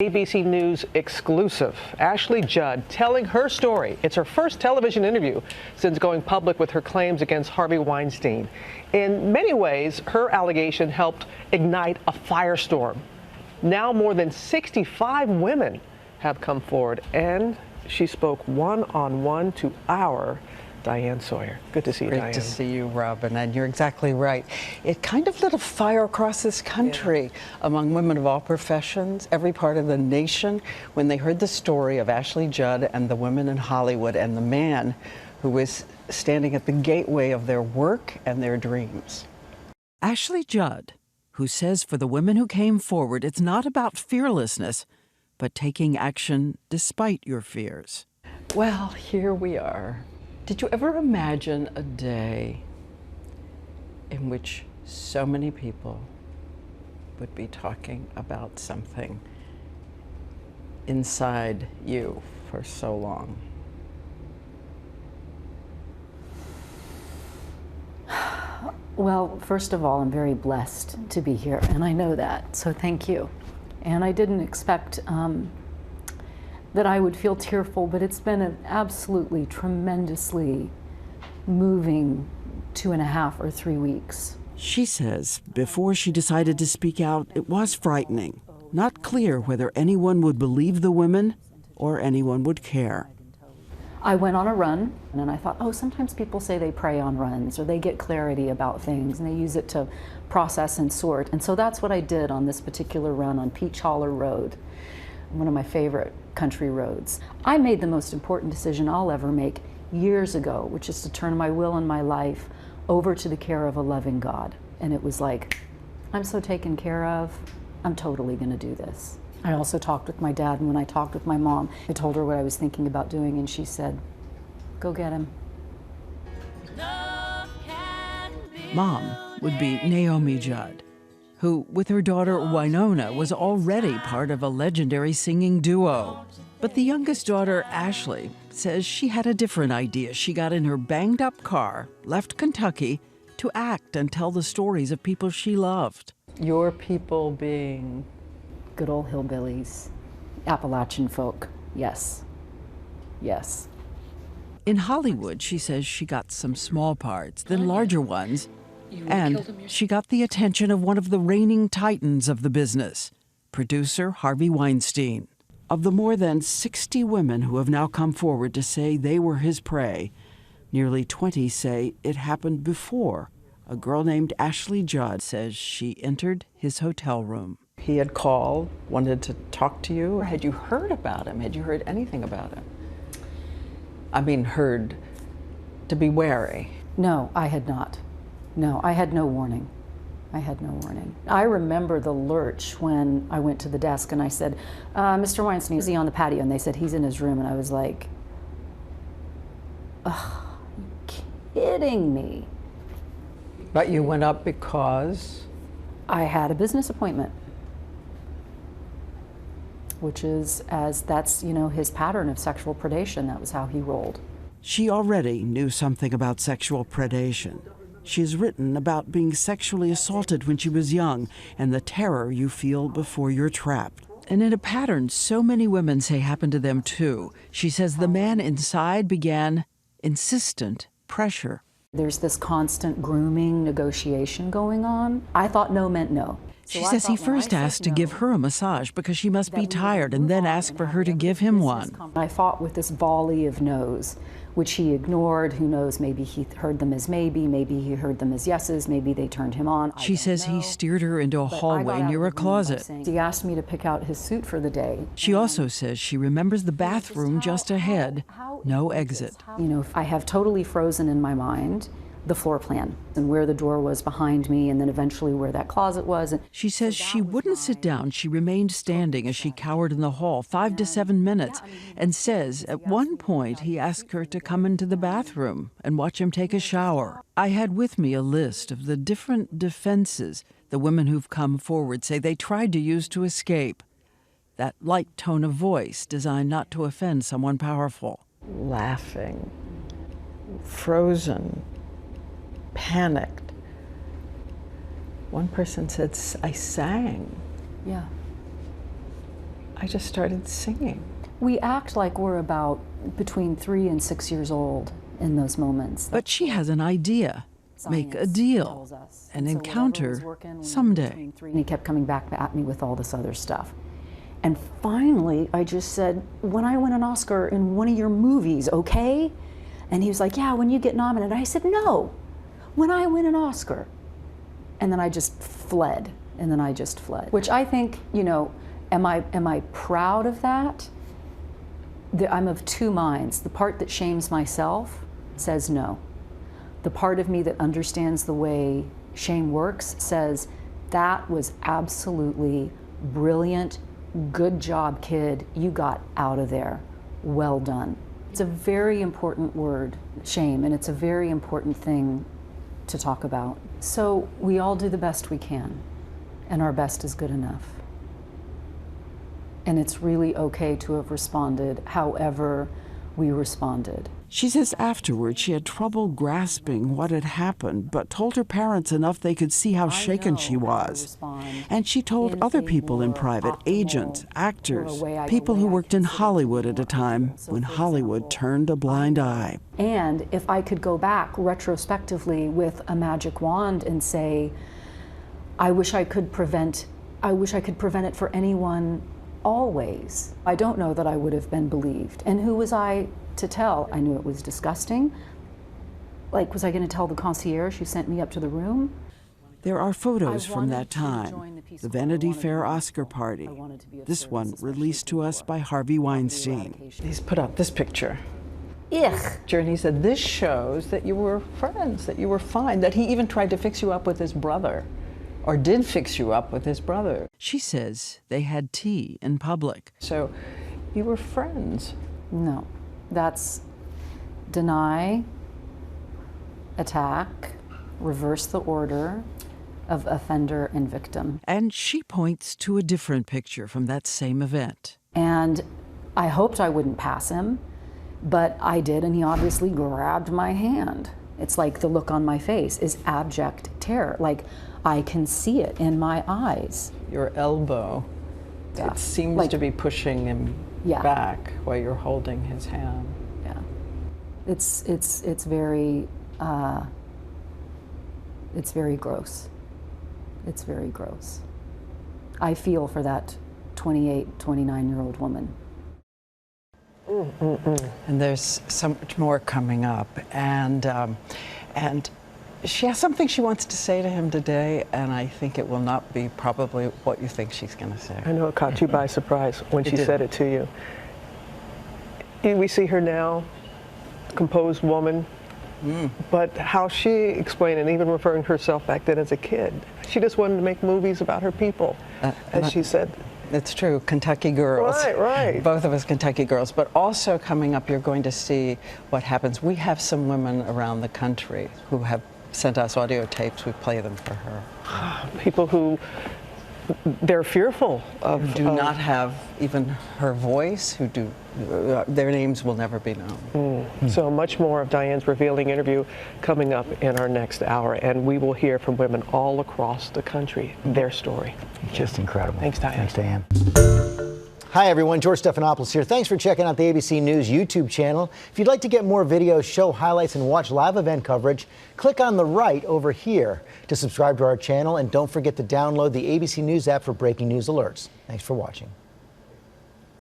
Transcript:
ABC News exclusive. Ashley Judd telling her story. It's her first television interview since going public with her claims against Harvey Weinstein. In many ways, her allegation helped ignite a firestorm. Now more than 65 women have come forward, and she spoke one-on-one to our Diane Sawyer. Good to see you, Diane. Great to see you, Robin, and you're exactly right. It kind of lit a fire across this country among women of all professions, every part of the nation, when they heard the story of Ashley Judd and the women in Hollywood and the man who was standing at the gateway of their work and their dreams. Ashley Judd, who says for the women who came forward, it's not about fearlessness, but taking action despite your fears. Well, here we are. Did you ever imagine a day in which so many people would be talking about something inside you for so long? Well, first of all, I'm very blessed to be here, and I know that, so thank you. And I didn't expect that I would feel tearful, but it's been an absolutely tremendously moving 2.5 or 3 weeks. She says before she decided to speak out, it was frightening. Not clear whether anyone would believe the women or anyone would care. I went on a run, and I thought, oh, sometimes people say they pray on runs, or they get clarity about things, and they use it to process and sort. And so that's what I did on this particular run on Peach Holler Road, one of my favorite country roads. I made the most important decision I'll ever make years ago, which is to turn my will and my life over to the care of a loving God. And it was like, I'm so taken care of, I'm totally gonna do this. I also talked with my dad, and when I talked with my mom, I told her what I was thinking about doing, and she said, go get him. Mom would be Naomi Judd, who, with her daughter Winona, was already part of a legendary singing duo. But the youngest daughter, Ashley, says she had a different idea. She got in her banged-up car, left Kentucky, to act and tell the stories of people she loved. Your people being? Good old hillbillies, Appalachian folk, yes, yes. In Hollywood, she says she got some small parts, then larger ones, and she got the attention of one of the reigning titans of the business, producer Harvey Weinstein. Of the more than 60 women who have now come forward to say they were his prey, nearly 20 say it happened before. A girl named Ashley Judd says she entered his hotel room. He had called, wanted to talk to you. Had you heard about him? Had you heard anything about him? I mean, heard to be wary. No, I had not. No, I had no warning. I had no warning. I remember the lurch when I went to the desk and I said, Mr. Weinstein, is he on the patio? And they said, he's in his room. And I was like, ugh, you kidding me? But you went up because? I had a business appointment, which is, that's, his pattern of sexual predation. That was how he rolled. She already knew something about sexual predation. She's written about being sexually assaulted when she was young and the terror you feel before you're trapped. And in a pattern so many women say happened to them too. She says the man inside began insistent pressure. There's this constant grooming negotiation going on. I thought no meant no. She says he first asked to give her a massage because she must be tired, and then asked for her to give him one. I fought with this volley of no's, which he ignored. Who knows, maybe he heard them as maybe he heard them as yeses, maybe they turned him on. She says he steered her into a hallway near a closet. He asked me to pick out his suit for the day. She also says she remembers the bathroom just ahead, no exit. I have totally frozen in my mind the floor plan and where the door was behind me, and then eventually where that closet was. She says she wouldn't sit down. She remained standing as she cowered in the hall 5 to 7 minutes, and says at one point he asked her to come into the bathroom and watch him take a shower. I had with me a list of the different defenses the women who've come forward say they tried to use to escape. That light tone of voice designed not to offend someone powerful. Laughing, frozen, panicked. One person said, I sang. Yeah. I just started singing. We act like we're about between 3 and 6 years old in those moments. But she has an idea. Make a deal, an encounter someday. And he kept coming back at me with all this other stuff. And finally, I just said, when I win an Oscar in one of your movies, okay? And he was like, yeah, when you get nominated. I said, no, when I win an Oscar. And then I just fled, and then I just fled. Which I think, you know, am I proud of that? I'm of two minds. The part that shames myself says no. The part of me that understands the way shame works says, that was absolutely brilliant, good job, kid. You got out of there. Well done. It's a very important word, shame, and it's a very important thing to talk about. So we all do the best we can, and our best is good enough. And it's really okay to have responded however we responded. She says afterward she had trouble grasping what had happened, but told her parents enough they could see how shaken she was. And she told other people in private, agents, actors, people who worked in Hollywood at a time when Hollywood turned a blind eye. And if I could go back retrospectively with a magic wand and say, I wish I could prevent it for anyone always, I don't know that I would have been believed. And who was I to tell? I knew it was disgusting. Like, was I going to tell the concierge who sent me up to the room? There are photos from that time, the Vanity Fair Oscar party. This one released to us by Harvey Weinstein. He's put up this picture. Ugh. And he said, this shows that you were friends, that you were fine, that he even tried to fix you up with his brother, or did fix you up with his brother. She says they had tea in public. So you were friends. No. That's deny, attack, reverse the order of offender and victim. And she points to a different picture from that same event. And I hoped I wouldn't pass him, but I did, and he obviously grabbed my hand. It's like the look on my face is abject terror. Like, I can see it in my eyes. Your elbow, Yeah. it seems Like, to be pushing him back while you're holding his hand. Yeah, it's very gross. It's very gross. I feel for that 28, 29-year-old woman. And there's so much more coming up, and she has something she wants to say to him today, and I think it will not be probably what you think she's going to say. I know it caught you by surprise when she said it to you. We see her now, composed woman, but how she explained, and even referring to herself back then as a kid, she just wanted to make movies about her people, as she said. It's true, Kentucky girls. Right, right. Both of us Kentucky girls. But also coming up, you're going to see what happens. We have some women around the country who have sent us audio tapes. We play them for her. People who, they're fearful of. Who do not have even her voice, who do, their names will never be known. So much more of Diane's revealing interview coming up in our next hour, and we will hear from women all across the country, their story. Just incredible. Thanks, Diane. Thanks, Diane. Hi, everyone. George Stephanopoulos here. Thanks for checking out the ABC News YouTube channel. If you'd like to get more videos, show highlights, and watch live event coverage, click on the right over here to subscribe to our channel, and don't forget to download the ABC News app for breaking news alerts. Thanks for watching.